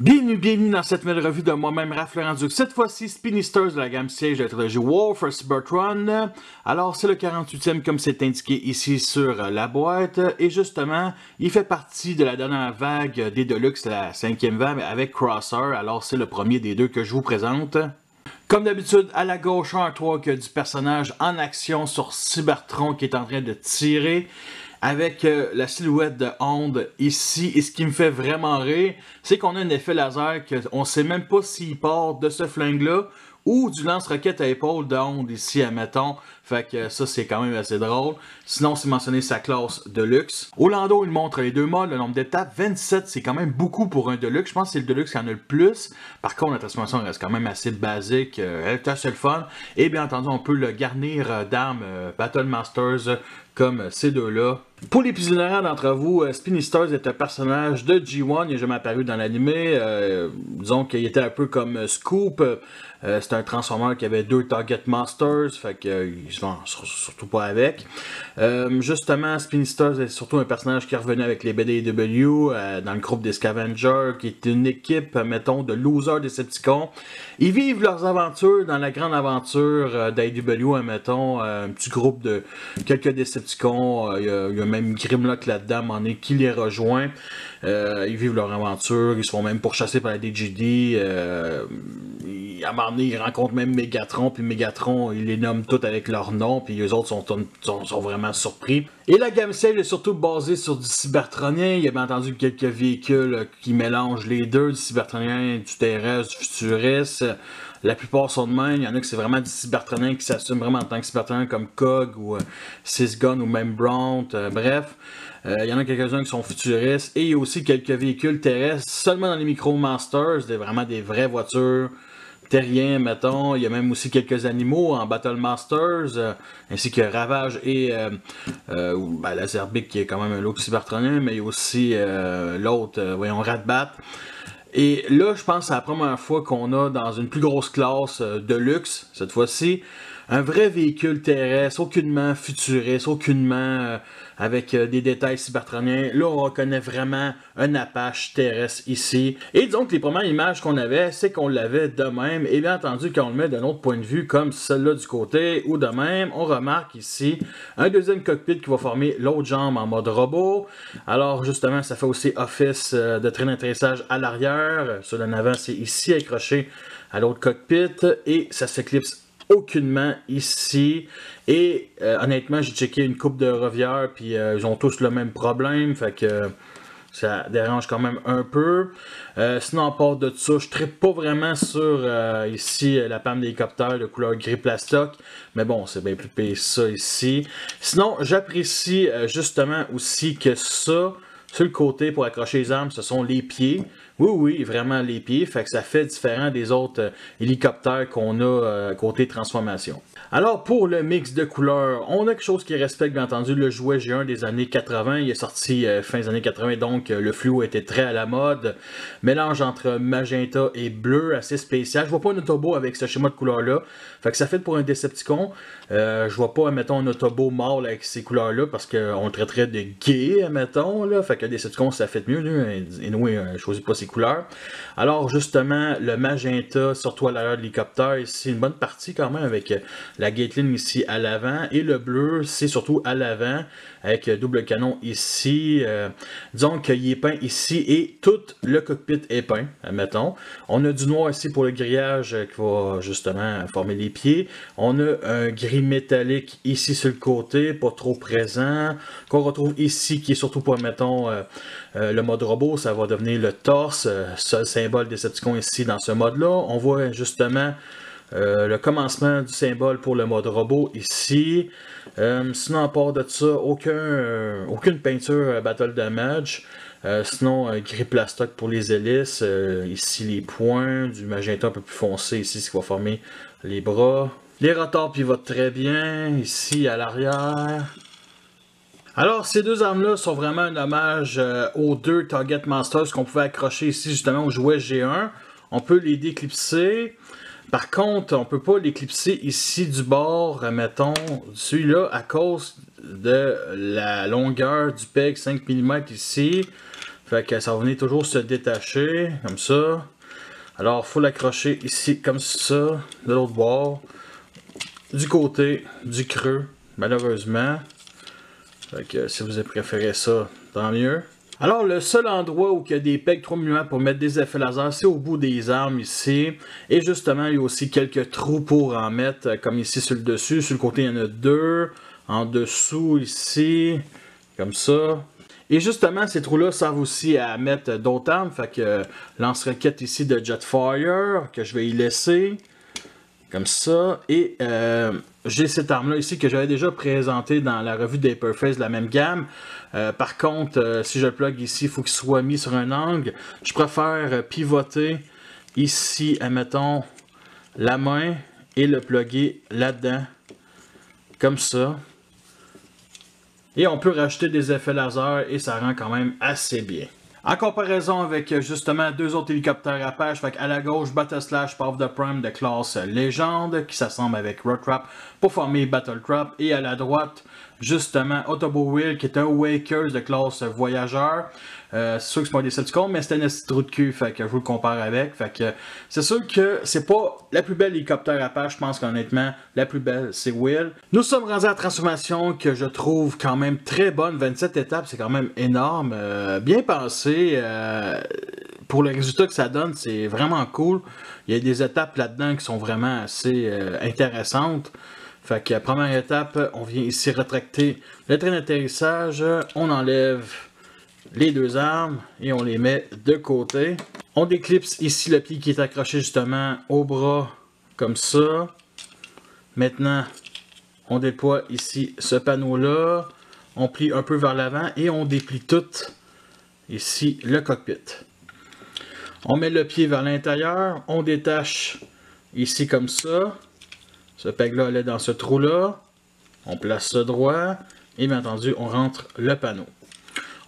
Bienvenue dans cette nouvelle revue de moi-même, Raph Laurent-Duc. Cette fois-ci, Spinisters de la gamme siège de la trilogie War for Cybertron. Alors, c'est le 48e comme c'est indiqué ici sur la boîte. Et justement, il fait partie de la dernière vague des Deluxe, la 5e vague avec Crosser. Alors, c'est le premier des deux que je vous présente. Comme d'habitude, à la gauche, un artwork du personnage en action sur Cybertron qui est en train de tirer avec la silhouette de Honda ici. Et ce qui me fait vraiment rire, c'est qu'on a un effet laser qu'on ne sait même pas s'il part de ce flingue-là ou du lance-roquette à épaule de Honda ici, admettons. Fait que ça, c'est quand même assez drôle. Sinon, c'est mentionné sa classe Deluxe. Orlando, il montre les deux modes, le nombre d'étapes. 27, c'est quand même beaucoup pour un Deluxe. Je pense que c'est le Deluxe qui en a le plus. Par contre, la transformation reste quand même assez basique. Elle est assez le fun. Et bien entendu, on peut le garnir d'armes Battle Masters comme ces deux-là. Pour les plus ignorants d'entre vous, Spinisters est un personnage de G1, il n'est jamais apparu dans l'animé. Disons qu'il était un peu comme Scoop. C'est un transformeur qui avait deux Target Masters, fait qu'ils se vend surtout pas avec. Justement, Spinisters est surtout un personnage qui est revenu avec les BDW dans le groupe des Scavengers, qui est une équipe, mettons, de losers Decepticons. Ils vivent leurs aventures dans la grande aventure d'AEW, mettons, un petit groupe de quelques Decepticons. Il y a même Grimlock là-dedans, qui les rejoint. Ils vivent leur aventure, ils se font même pourchasser par la DGD. À un moment donné, ils rencontrent même Megatron, puis Megatron, ils les nomment tous avec leur nom, puis eux autres sont vraiment surpris. Et la gamme ciel est surtout basée sur du cybertronien. Il y a bien entendu quelques véhicules qui mélangent les deux, du cybertronien, du terrestre, du futuriste. La plupart sont de même. Il y en a que c'est vraiment du cybertronien qui s'assume vraiment en tant que cybertronien comme Cog ou Sysgun ou même Bront. Bref, il y en a quelques-uns qui sont futuristes. Et il y a aussi quelques véhicules terrestres seulement dans les Micromasters, vraiment des vraies voitures terriens, mettons. Il y a même aussi quelques animaux en Battle Masters, ainsi que Ravage et Laserbeak qui est quand même un lot cybertronien, mais il y a aussi l'autre, voyons, Ratbat. Et là, je pense que c'est la première fois qu'on a dans une plus grosse classe de luxe, cette fois-ci, un vrai véhicule terrestre, aucunement futuriste, aucunement avec des détails cybertroniens. Là, on reconnaît vraiment un Apache terrestre ici. Et disons que les premières images qu'on avait, c'est qu'on l'avait de même. Et bien entendu, quand on le met d'un autre point de vue, comme celle-là du côté, ou de même, on remarque ici un deuxième cockpit qui va former l'autre jambe en mode robot. Alors justement, ça fait aussi office de train d'atterrissage à l'arrière. Sur le avant, c'est ici accroché à l'autre cockpit. Et ça s'éclipse aucunement ici. Et honnêtement, j'ai checké une coupe de revières, puis ils ont tous le même problème, fait que ça dérange quand même un peu. Sinon, à part de ça, je ne trippe pas vraiment sur ici la panne d'hélicoptère de couleur gris plastoc. Mais bon, c'est bien plus payé ça ici. Sinon, j'apprécie justement aussi que ça, sur le côté pour accrocher les armes, ce sont les pieds. Oui, vraiment les pieds. Fait que ça fait différent des autres hélicoptères qu'on a côté transformation. Alors, pour le mix de couleurs, on a quelque chose qui respecte, bien entendu, le jouet G1 des années 80. Il est sorti fin des années 80, donc le fluo était très à la mode. Mélange entre magenta et bleu, assez spécial. Je vois pas un Autobot avec ce schéma de couleurs-là. Fait que ça fait pour un Decepticon. Je vois pas, mettons, un Autobot mâle avec ces couleurs-là, parce qu'on le traiterait de gay, mettons, là. Fait que Decepticon, ça fait mieux, là. Et nous, je choisis pas ces couleurs. Alors, justement, le magenta, surtout à l'arrière de l'hélicoptère, ici, une bonne partie quand même avec la Gatling ici à l'avant, et le bleu, c'est surtout à l'avant, avec double canon ici. Disons qu'il est peint ici, et tout le cockpit est peint, admettons. On a du noir ici pour le grillage qui va justement former les pieds. On a un gris métallique ici sur le côté, pas trop présent, qu'on retrouve ici, qui est surtout pour, mettons, le mode robot, ça va devenir le torse, seul symbole Decepticon ici dans ce mode-là. On voit justement le commencement du symbole pour le mode robot ici. Sinon, à part de ça, aucune peinture Battle Damage. Sinon, gris plastoc pour les hélices. Ici, les points, du magenta un peu plus foncé ici, ce qui va former les bras. Les rotors pivotent très bien, ici à l'arrière. Alors, ces deux armes-là sont vraiment un hommage aux deux Target Masters qu'on pouvait accrocher ici justement au jouet G1. On peut les déclipser. Par contre, on ne peut pas l'éclipser ici du bord, mettons, celui-là, à cause de la longueur du PEG 5 mm ici. Fait que ça va venir toujours se détacher, comme ça. Alors, il faut l'accrocher ici, comme ça, de l'autre bord. Du côté du creux, malheureusement. Fait que si vous avez préféré ça, tant mieux. Alors, le seul endroit où il y a des pegs 3 mm pour mettre des effets laser, c'est au bout des armes ici. Et justement, il y a aussi quelques trous pour en mettre, comme ici sur le dessus. Sur le côté, il y en a 2. En dessous, ici, comme ça. Et justement, ces trous-là servent aussi à mettre d'autres armes. Fait que lance-roquette ici de Jetfire, que je vais y laisser. Comme ça. Et j'ai cette arme-là ici que j'avais déjà présentée dans la revue d'Hyperface de la même gamme. Par contre, si je le plug ici, il faut qu'il soit mis sur un angle. Je préfère pivoter ici, admettons, la main et le plugger là-dedans. Comme ça. Et on peut rajouter des effets laser et ça rend quand même assez bien. En comparaison avec justement deux autres hélicoptères Apache, fait à la gauche, Battle/Slash Power of the Prime de classe légende qui s'assemble avec Roadtrap pour former Battletrap, et à la droite, justement, Autobo Wheel qui est un Wakers de classe voyageur. C'est sûr que c'est pas un Decepticon, mais c'est un trou de cul, fait que je vous le compare avec. Fait que c'est sûr que c'est pas la plus belle hélicoptère Apache, je pense qu'honnêtement, la plus belle c'est Wheel. Nous sommes rendus à la transformation que je trouve quand même très bonne, 27 étapes, c'est quand même énorme, bien pensé. Pour le résultat que ça donne, c'est vraiment cool. Il y a des étapes là-dedans qui sont vraiment assez intéressantes. Fait que première étape, on vient ici rétracter le train d'atterrissage, on enlève les deux armes et on les met de côté. On déclipse ici le pied qui est accroché justement au bras, comme ça. Maintenant, on déploie ici ce panneau-là, on plie un peu vers l'avant et on déplie tout ici le cockpit. On met le pied vers l'intérieur, on détache ici comme ça. Ce peg-là est dans ce trou-là. On place ce droit et bien entendu, on rentre le panneau.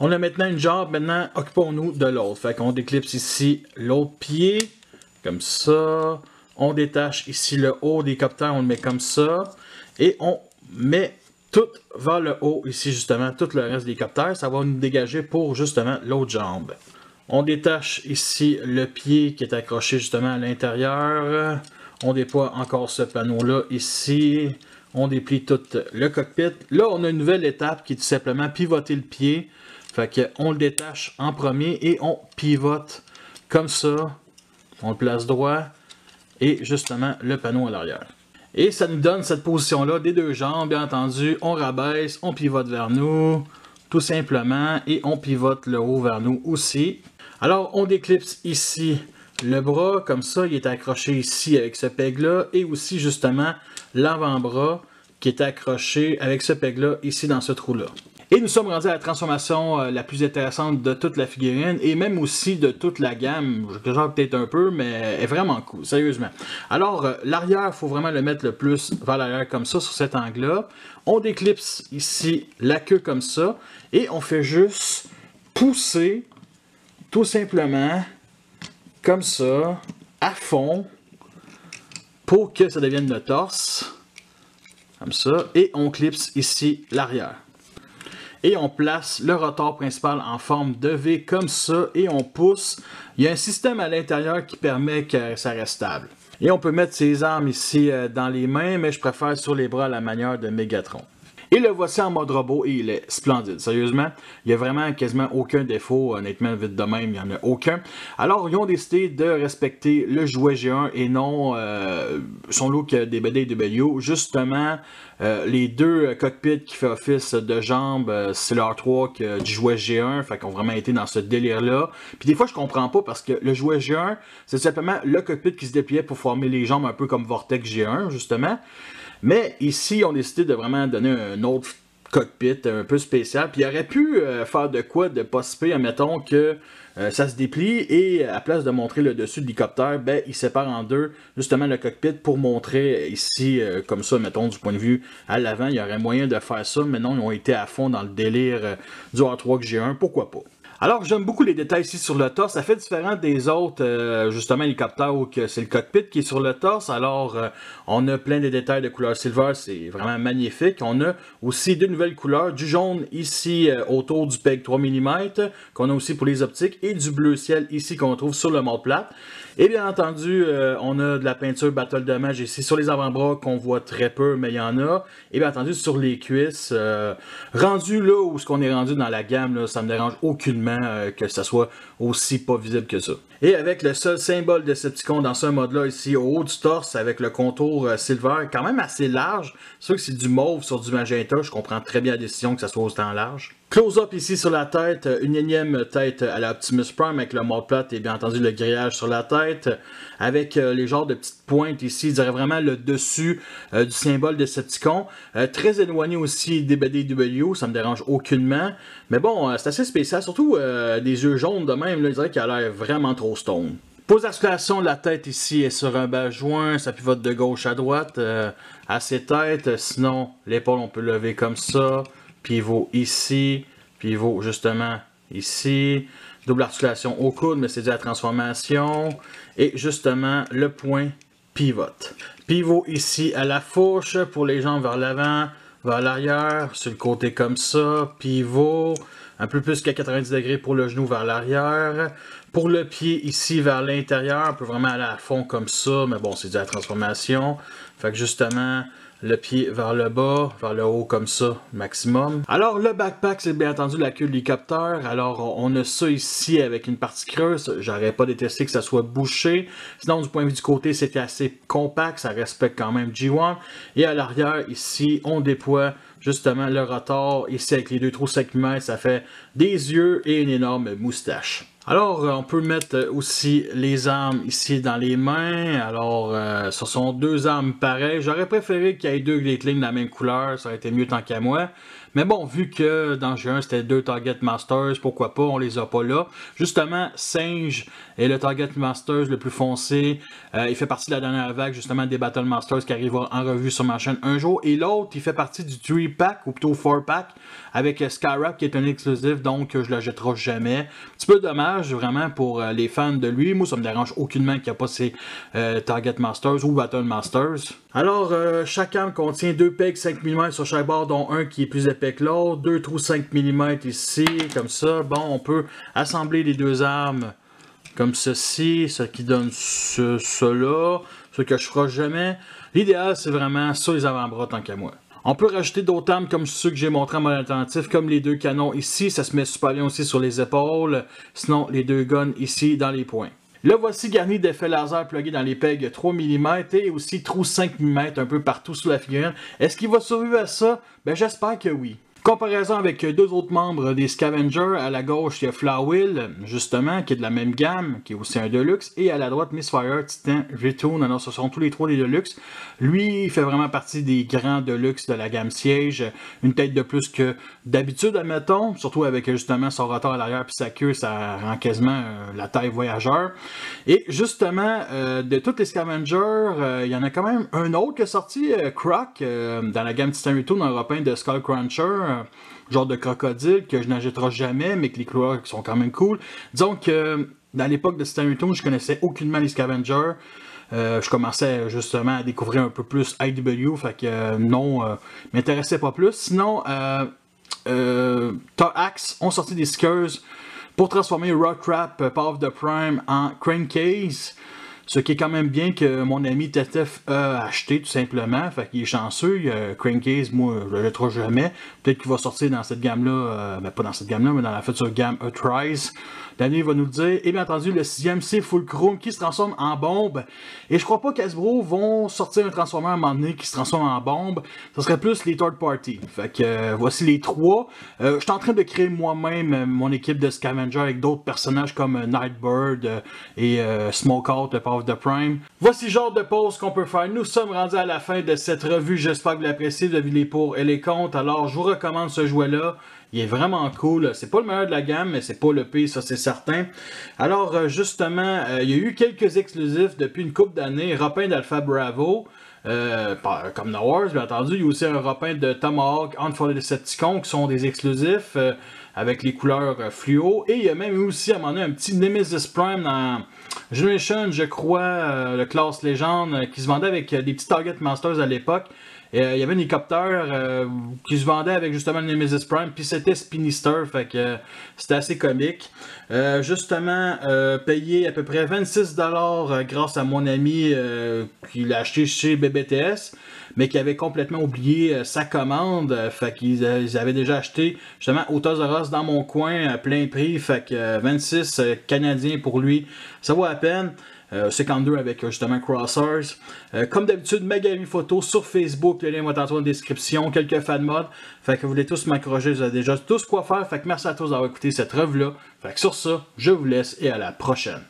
On a maintenant une jambe, maintenant occupons-nous de l'autre. Fait qu'on déclipse ici l'autre pied, comme ça. On détache ici le haut des coptères, on le met comme ça. Et on met tout vers le haut, ici justement, tout le reste des coptères. Ça va nous dégager pour justement l'autre jambe. On détache ici le pied qui est accroché justement à l'intérieur. On déploie encore ce panneau-là ici. On déplie tout le cockpit. Là, on a une nouvelle étape qui est tout simplement pivoter le pied. Fait qu'on le détache en premier et on pivote comme ça. On le place droit et justement le panneau à l'arrière. Et ça nous donne cette position-là des deux jambes. Bien entendu, on rabaisse, on pivote vers nous, tout simplement. Et on pivote le haut vers nous aussi. Alors, on déclipse ici le bras, comme ça, il est accroché ici avec ce peg-là. Et aussi, justement, l'avant-bras qui est accroché avec ce peg-là ici dans ce trou-là. Et nous sommes rendus à la transformation la plus intéressante de toute la figurine et même aussi de toute la gamme. Je genre peut-être un peu, mais elle est vraiment cool, sérieusement. Alors, l'arrière, il faut vraiment le mettre le plus vers l'arrière comme ça, sur cet angle-là. On déclipse ici la queue comme ça et on fait juste pousser tout simplement comme ça, à fond, pour que ça devienne le torse. Comme ça. Et on clipse ici l'arrière. Et on place le rotor principal en forme de V comme ça et on pousse. Il y a un système à l'intérieur qui permet que ça reste stable. Et on peut mettre ses armes ici dans les mains, mais je préfère sur les bras à la manière de Megatron. Et le voici en mode robot et il est splendide, sérieusement. Il n'y a vraiment quasiment aucun défaut, honnêtement, vite de même, il n'y en a aucun. Alors, ils ont décidé de respecter le jouet G1 et non son look des BDW. Justement, les deux cockpits qui fait office de jambes, c'est leur 3 du jouet G1, fait qu'on a vraiment été dans ce délire-là. Puis des fois, je comprends pas parce que le jouet G1, c'est simplement le cockpit qui se dépliait pour former les jambes un peu comme Vortex G1, justement. Mais ici, on a décidé de vraiment donner un autre cockpit un peu spécial. Puis il aurait pu faire de quoi de pas si pire, admettons que ça se déplie et à place de montrer le dessus de l'hélicoptère, ben, il sépare en deux justement le cockpit pour montrer ici, comme ça, mettons du point de vue à l'avant. Il y aurait moyen de faire ça, mais non, ils ont été à fond dans le délire du R3 que j'ai un, pourquoi pas. Alors, j'aime beaucoup les détails ici sur le torse. Ça fait différent des autres, justement, hélicoptères où c'est le cockpit qui est sur le torse. Alors, on a plein de détails de couleur silver. C'est vraiment magnifique. On a aussi deux nouvelles couleurs. Du jaune ici autour du PEG 3 mm, qu'on a aussi pour les optiques. Et du bleu ciel ici qu'on trouve sur le mode plate. Et bien entendu, on a de la peinture Battle Damage ici sur les avant-bras qu'on voit très peu, mais il y en a. Et bien entendu, sur les cuisses, rendu là où ce qu'on est rendu dans la gamme, là, ça me dérange aucunement que ça soit aussi pas visible que ça. Et avec le seul symbole de Decepticon dans ce mode-là, ici au haut du torse, avec le contour silver, quand même assez large. C'est sûr que c'est du mauve sur du magenta, je comprends très bien la décision que ça soit autant large. Close-up ici sur la tête, une énième tête à la Optimus Prime avec le mode plate et bien entendu le grillage sur la tête. Avec les genres de petites pointes ici, je dirais vraiment le dessus du symbole de Decepticon. Très éloigné aussi des BDW, ça me dérange aucunement. Mais bon, c'est assez spécial, surtout des yeux jaunes de même, là, je dirais qu'il a l'air vraiment trop stone. Pose d'articulation, la tête ici est sur un bas joint, ça pivote de gauche à droite à ses têtes. Sinon, l'épaule on peut lever comme ça. Pivot ici, pivot justement ici, double articulation au coude, mais c'est dû à la transformation, et justement le point pivote. Pivot ici à la fourche pour les jambes vers l'avant, vers l'arrière, sur le côté comme ça, pivot, un peu plus qu'à 90 degrés pour le genou vers l'arrière. Pour le pied ici vers l'intérieur, on peut vraiment aller à fond comme ça, mais bon, c'est dû à la transformation. Fait que justement, le pied vers le bas, vers le haut comme ça, maximum. Alors le backpack, c'est bien entendu la queue de l'hélicoptère. Alors on a ça ici avec une partie creuse. J'aurais pas détesté que ça soit bouché. Sinon du point de vue du côté, c'était assez compact, ça respecte quand même G1. Et à l'arrière ici, on déploie justement le rotor. Ici avec les deux trous 5 mm, ça fait des yeux et une énorme moustache. Alors, on peut mettre aussi les armes ici dans les mains. Alors, ce sont deux armes pareilles. J'aurais préféré qu'il y ait deux Gatling de la même couleur. Ça aurait été mieux tant qu'à moi. Mais bon, vu que dans G1, c'était deux Target Masters, pourquoi pas, on les a pas là. Justement, Singe est le Target Masters le plus foncé. Il fait partie de la dernière vague, justement, des Battle Masters qui arrivent en revue sur ma chaîne un jour. Et l'autre, il fait partie du 3-pack, ou plutôt 4-pack, avec Skyrap qui est un exclusif, donc je le jetterai jamais. Un petit peu dommage, vraiment, pour les fans de lui. Moi, ça me dérange aucunement qu'il n'y a pas ces Target Masters ou Battle Masters. Alors, chaque arme contient deux pegs 5 mm sur chaque bord, dont un qui est plus épais que l'autre. Deux trous 5 mm ici, comme ça. Bon, on peut assembler les deux armes comme ceci, ce qui donne cela, ce que je ferai jamais. L'idéal, c'est vraiment sur les avant-bras tant qu'à moi. On peut rajouter d'autres armes comme ceux que j'ai montré en mode alternatif, comme les deux canons ici. Ça se met super bien aussi sur les épaules. Sinon, les deux guns ici dans les poings. Le voici garni d'effets laser plugués dans les pegs 3 mm et aussi trous 5 mm un peu partout sur la figurine. Est-ce qu'il va survivre à ça? Ben j'espère que oui. Comparaison avec deux autres membres des Scavengers, à la gauche il y a Flywheel, justement, qui est de la même gamme, qui est aussi un Deluxe, et à la droite Misfire, Titan, Return, alors ce sont tous les trois des Deluxe. Lui, il fait vraiment partie des grands Deluxe de la gamme Siege, une tête de plus que d'habitude, admettons, surtout avec justement son rotor à l'arrière puis sa queue, ça rend quasiment la taille voyageur. Et justement, de tous les Scavengers, il y en a quand même un autre qui est sorti, Croc, dans la gamme Titan Return européen de Skullcruncher, genre de crocodile que je n'achèterai jamais, mais que les couleurs sont quand même cool. Disons que dans l'époque de Titan Return, je connaissais aucunement les Scavengers. Je commençais justement à découvrir un peu plus IDW, fait que non, m'intéressait pas plus. Sinon, Torax ont sorti des stickers pour transformer Rocktrap Power of the Prime en Crankcase. Ce qui est quand même bien que mon ami Tetef a acheté tout simplement. Fait qu'il est chanceux. Crankcase, moi, je le jetterai jamais. Peut-être qu'il va sortir dans cette gamme-là. Ben pas dans cette gamme-là, mais dans la future gamme Earthrise. Daniel va nous le dire. Et bien entendu, le sixième, c'est Fulcrum qui se transforme en bombe. Et je crois pas qu'Hasbro vont sortir un Transformer à un moment donné qui se transforme en bombe. Ce serait plus les third party. Fait que voici les trois. Je suis en train de créer moi-même mon équipe de Scavenger avec d'autres personnages comme Nightbird et Smokeout, le Power of the Prime. Voici le genre de pause qu'on peut faire. Nous sommes rendus à la fin de cette revue. J'espère que vous l'appréciez. Vous avez les pour et les contre. Alors, je vous recommande ce jouet-là. Il est vraiment cool. C'est pas le meilleur de la gamme, mais c'est pas le pire, ça c'est certain. Alors, justement, il y a eu quelques exclusifs depuis une couple d'années. Rapin d'Alpha Bravo. comme No Wars, bien entendu. Il y a aussi un repeint de Tomahawk, Hunt for the Decepticons, qui sont des exclusifs, avec les couleurs fluo. Et il y a même aussi, à un moment donné, un petit Nemesis Prime dans Generation, je crois, le classe légende, qui se vendait avec des petits Target Masters à l'époque. Il y avait un hélicoptère qui se vendait avec justement le Nemesis Prime, puis c'était Spinister, fait que c'était assez comique. Justement, payé à peu près 26$ grâce à mon ami qui l'a acheté chez BBTS, mais qui avait complètement oublié sa commande, fait qu'ils avaient déjà acheté justement au Toys R Us dans mon coin à plein prix, fait que 26 Canadiens pour lui, ça vaut la peine. 52 avec justement Crossers. Comme d'habitude, ma galerie photo sur Facebook, le lien va tantôt en description, quelques fan mods. Fait que vous voulez tous m'encourager, vous avez déjà tous quoi faire. Fait que merci à tous d'avoir écouté cette revue-là. Fait que sur ça, je vous laisse et à la prochaine.